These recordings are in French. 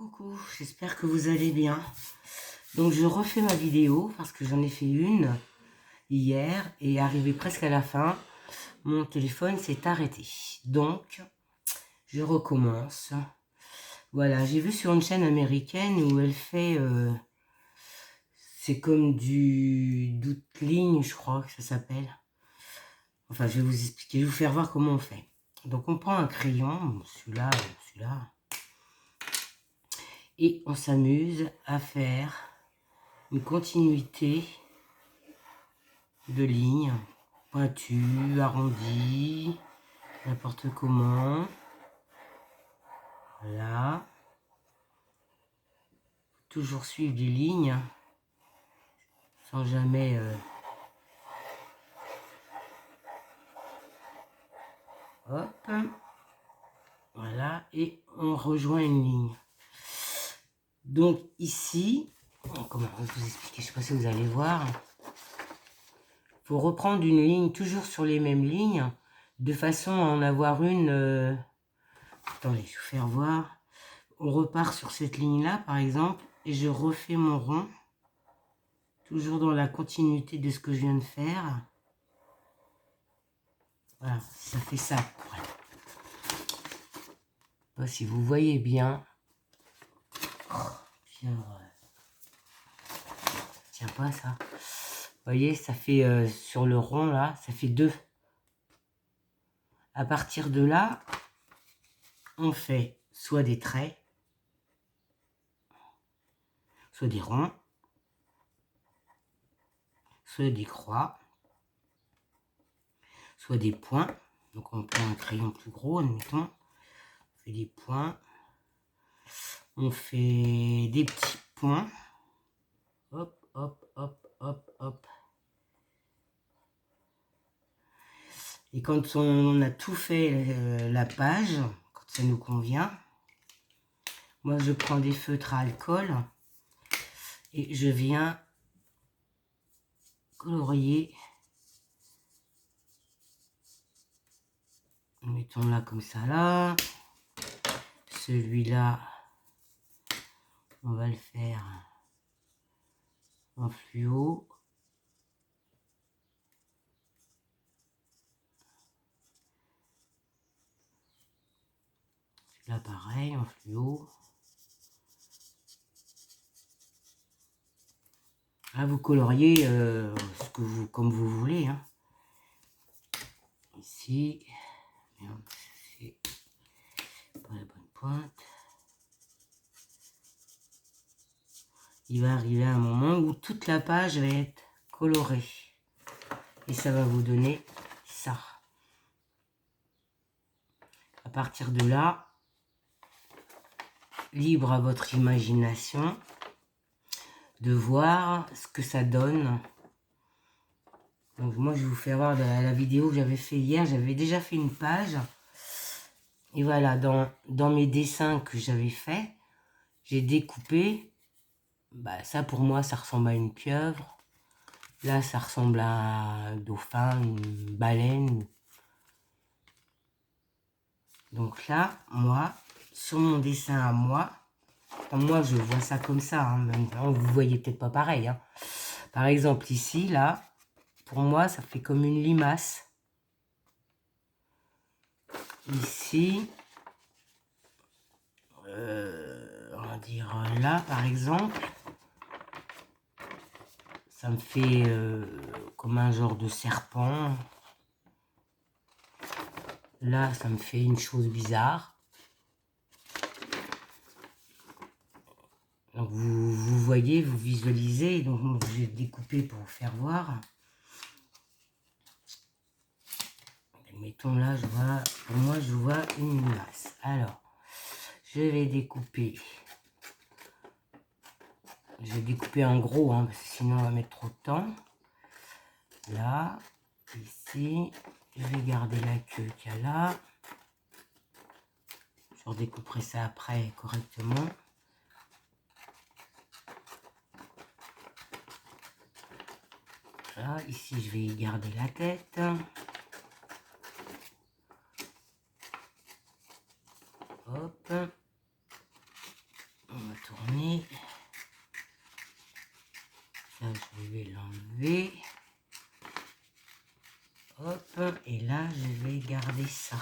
Coucou, j'espère que vous allez bien. Donc je refais ma vidéo parce que j'en ai fait une hier et arrivé presque à la fin, mon téléphone s'est arrêté. Donc je recommence. Voilà, j'ai vu sur une chaîne américaine où elle fait, c'est comme du doute-ligne, je crois que ça s'appelle. Enfin, je vais vous expliquer, je vais vous faire voir comment on fait. Donc on prend un crayon, celui-là, celui-là. Et on s'amuse à faire une continuité de lignes pointues, arrondies, n'importe comment. Voilà. Toujours suivre des lignes sans jamais hop. Voilà. Et on rejoint une ligne. Donc ici, comment vous expliquer, je sais pas si vous allez voir. Il faut reprendre une ligne toujours sur les mêmes lignes de façon à en avoir une. Attendez, je vais vous faire voir. On repart sur cette ligne-là, par exemple, et je refais mon rond, toujours dans la continuité de ce que je viens de faire. Voilà, ça fait ça. Voilà. Je sais pas si vous voyez bien. Tiens pas ça. Vous voyez, ça fait sur le rond là, ça fait 2. À partir de là, on fait soit des traits, soit des ronds, soit des croix, soit des points. Donc on prend un crayon plus gros, admettons. On fait des points. On fait des petits points. Hop, hop, hop, hop, hop. Et quand on a tout fait la page, quand ça nous convient, moi je prends des feutres à alcool et je viens colorier. Mettons là comme ça là. Celui-là, on va le faire en fluo. Là pareil, en fluo. Là vous coloriez ce que vous, comme vous voulez. Hein. Ici, c'est pas la bonne pointe. Il va arriver un moment où toute la page va être colorée. Et ça va vous donner ça. À partir de là, libre à votre imagination de voir ce que ça donne. Donc moi, je vais vous faire voir la vidéo que j'avais fait hier. J'avais déjà fait une page. Et voilà, dans mes dessins que j'avais fait, j'ai découpé. Bah, ça, pour moi, ça ressemble à une pieuvre. Là, ça ressemble à un dauphin, une baleine. Donc là, moi, sur mon dessin à moi, moi, je vois ça comme ça. Hein, vous voyez peut-être pas pareil. Hein. Par exemple, ici, là, pour moi, ça fait comme une limace. Ici, on va dire là, par exemple, ça me fait comme un genre de serpent. Là, ça me fait une chose bizarre. Donc, vous voyez, vous visualisez. Donc, je vais découper pour vous faire voir. Mettons là, je vois, pour moi, je vois une limace. Alors, je vais découper. Je vais découper en gros, hein, parce que sinon, on va mettre trop de temps. Là, ici, je vais garder la queue qu'il y a là. Je redécouperai ça après correctement. Là, ici, je vais garder la tête. Hop. garder ça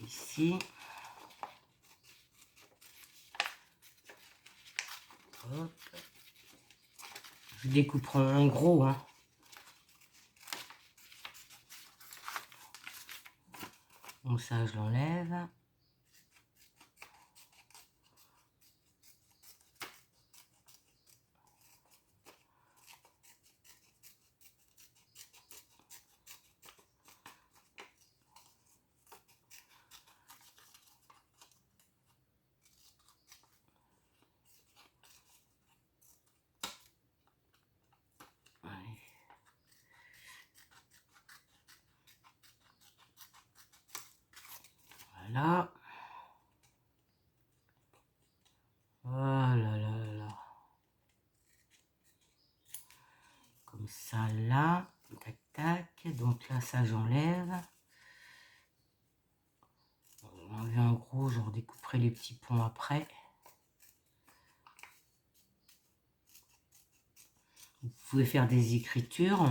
ici. Hop. Je découperai en gros, hein. Donc ça, je l'enlève. Voilà. Oh là là là là. Comme ça, là. Tac, tac. Donc là, ça, j'enlève. Enlever en gros, je redécouperai les petits ponts après. Vous pouvez faire des écritures.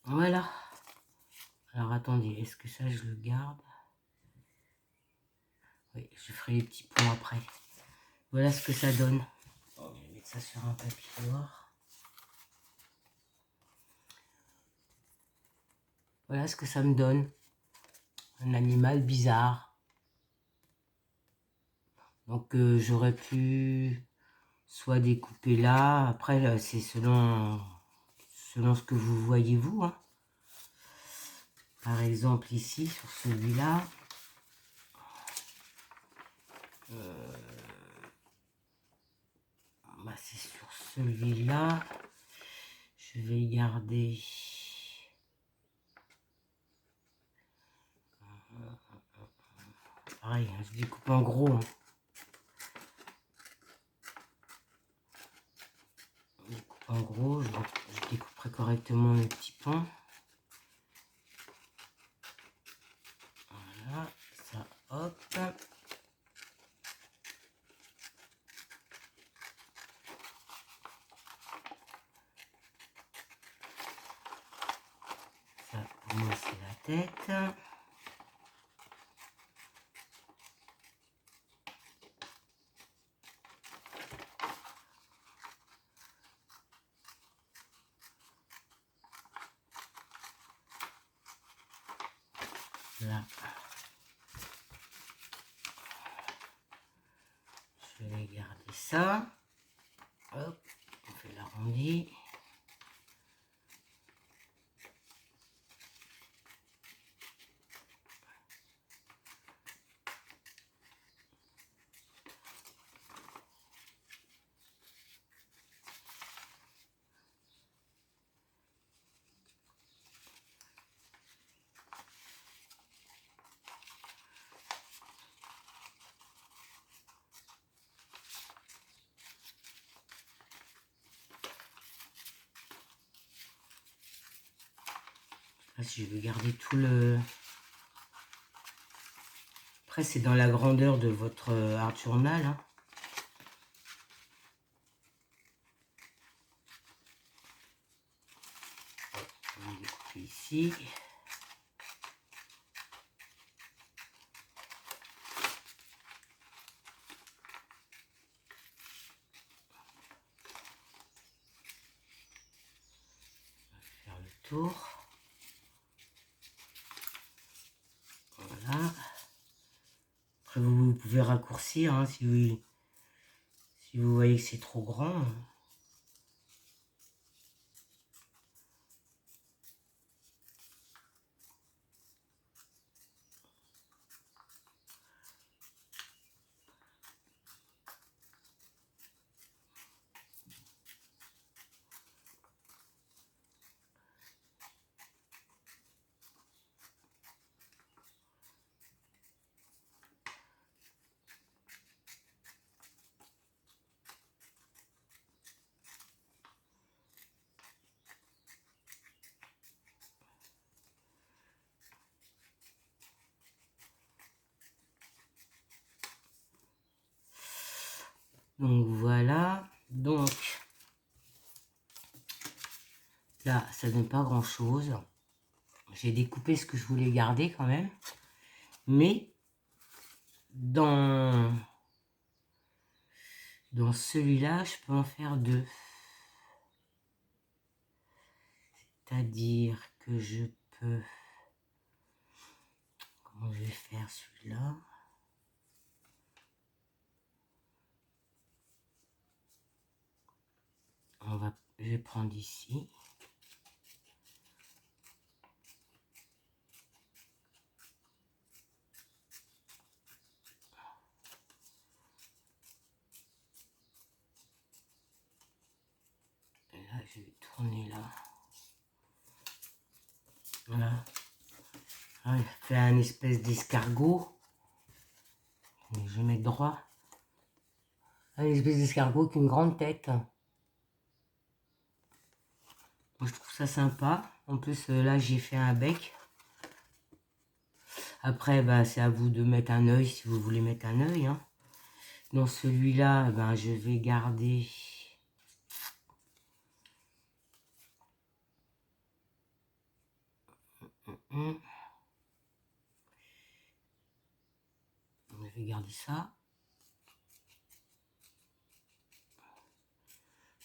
Voilà. Alors attendez, est-ce que ça je le garde? Oui, je ferai les petits points après. Voilà ce que ça donne. Bon, je vais mettre ça sur un papier noir. Voilà ce que ça me donne. Un animal bizarre. Donc j'aurais pu soit découper là. Après, c'est selon ce que vous voyez vous, hein. Par exemple ici, sur celui-là. Bah, c'est sur celui-là. Je vais garder. Pareil, hein, je découpe en gros, hein. Je découpe en gros, je découperai correctement mes petits ponts. Voilà, ça, hop. Ça, pour moi, c'est la tête. Là, je vais garder ça. Hop, on fait l'arrondi. Là, si je veux garder tout le... Après, c'est dans la grandeur de votre art journal, hein. On va découper ici. Faire le tour. Voilà. Après, vous pouvez raccourcir, hein, si vous voyez que c'est trop grand. Donc voilà, donc là ça donne pas grand chose. J'ai découpé ce que je voulais garder quand même, mais dans celui-là je peux en faire deux. C'est-à-dire que je peux, comment je vais faire celui-là? Je vais prendre ici. Et là, je vais tourner là. Voilà. Ah, il fait un espèce d'escargot. Je vais mettre droit. Un espèce d'escargot avec une grande tête. Moi, je trouve ça sympa. En plus, là, j'ai fait un bec. Après, bah, c'est à vous de mettre un œil si vous voulez mettre un œil. Hein. Dans celui-là, ben, je vais garder... Je vais garder ça.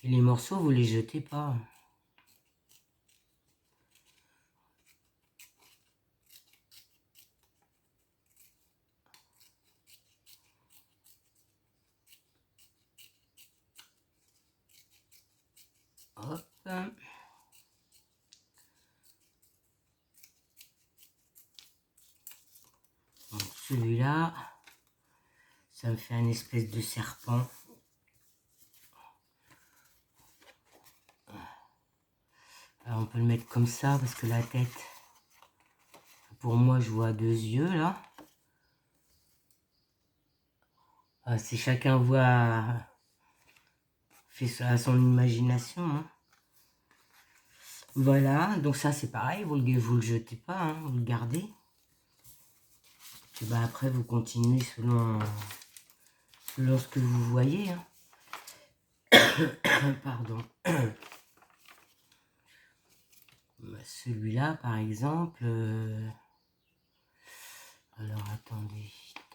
Et les morceaux, vous les jetez pas. Hop. Donc celui-là, ça me fait un espèce de serpent. Alors on peut le mettre comme ça parce que la tête, pour moi, je vois deux yeux là. Si chacun voit, fait ça à son imagination. Hein. Voilà, donc ça c'est pareil, vous le jetez pas, hein, vous le gardez. Et ben après vous continuez selon ce que vous voyez. Hein. Pardon. Celui-là par exemple. Alors attendez.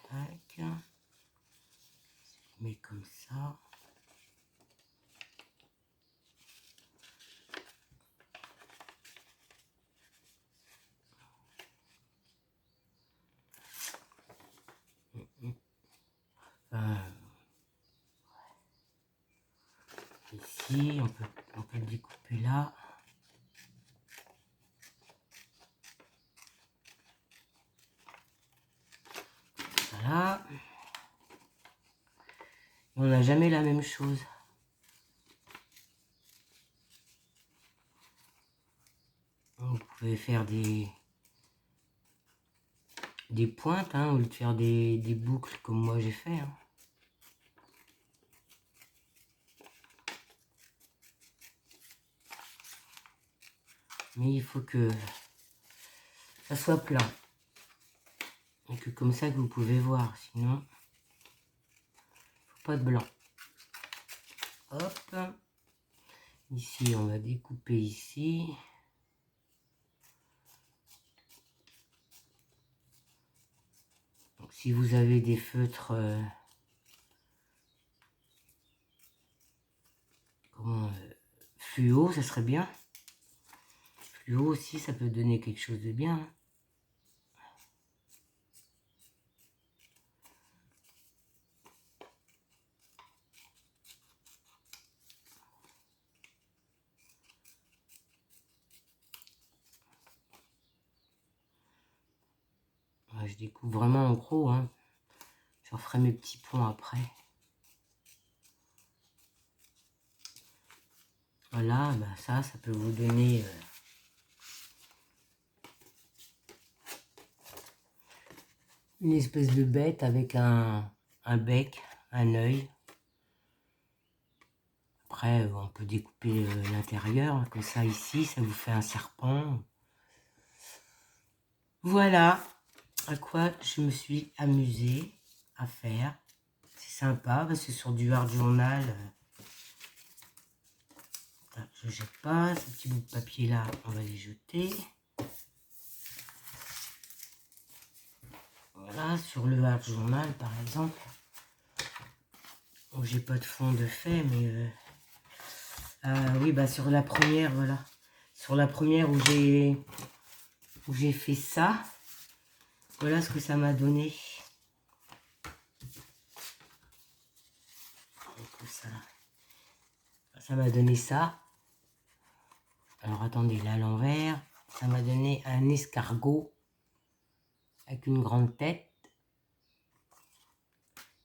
Tac. Je mets comme ça. Ici, on peut le découper là. Voilà. On n'a jamais la même chose. Vous pouvez faire des pointes, hein, au lieu de faire des boucles comme moi j'ai fait. Hein. Mais il faut que ça soit plat. Et que comme ça que vous pouvez voir. Sinon, faut pas de blanc. Hop. Ici, on va découper ici. Donc, si vous avez des feutres... fluo, ça serait bien. Fluo aussi, ça peut donner quelque chose de bien. Hein. Je découpe vraiment en gros. Hein. Je referai mes petits ponts après. Voilà, bah ça peut vous donner une espèce de bête avec un bec, un œil. Après, on peut découper l'intérieur, comme ça ici, ça vous fait un serpent. Voilà à quoi je me suis amusée à faire. C'est sympa parce que sur du hard journal, je jette pas. Ces petits bouts de papier là, on va les jeter. Voilà, sur le hard journal par exemple. J'ai pas de fond de fait, mais oui, bah sur la première, voilà. Sur la première où j'ai fait ça, voilà ce que ça m'a donné. Donc ça m'a donné ça. Alors attendez, là à l'envers, ça m'a donné un escargot avec une grande tête.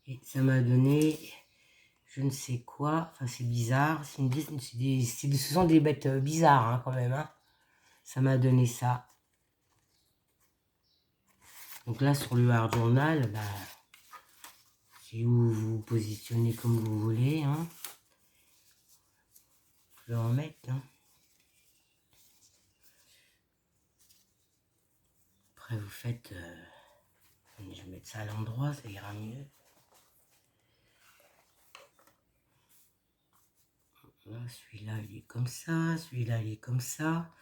Et ça m'a donné je ne sais quoi, enfin c'est bizarre, ce sont des bêtes bizarres hein, quand même. Hein. Ça m'a donné ça. Donc là sur le hard journal, bah, si vous vous positionnez comme vous voulez, hein, je vais en mettre. Hein. Après vous faites, je vais mettre ça à l'endroit, ça ira mieux. Celui-là il est comme ça, celui-là il est comme ça.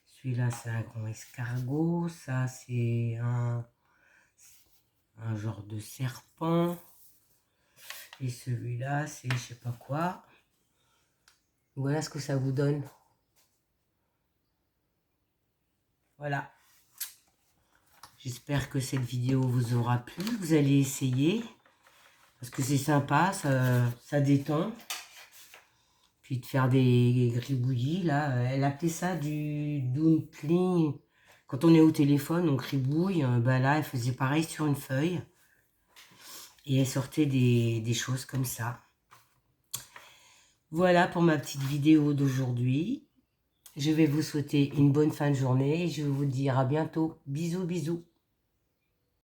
Celui-là c'est un grand escargot, ça c'est un genre de serpent. Et celui-là c'est je sais pas quoi. Voilà ce que ça vous donne. Voilà. J'espère que cette vidéo vous aura plu. Vous allez essayer. Parce que c'est sympa, ça détend. Puis de faire des gribouillis, là. Elle appelait ça du dumpling. Quand on est au téléphone, on gribouille. Bah là, elle faisait pareil sur une feuille. Et elle sortait des choses comme ça. Voilà pour ma petite vidéo d'aujourd'hui. Je vais vous souhaiter une bonne fin de journée. Et je vais vous dire à bientôt. Bisous, bisous.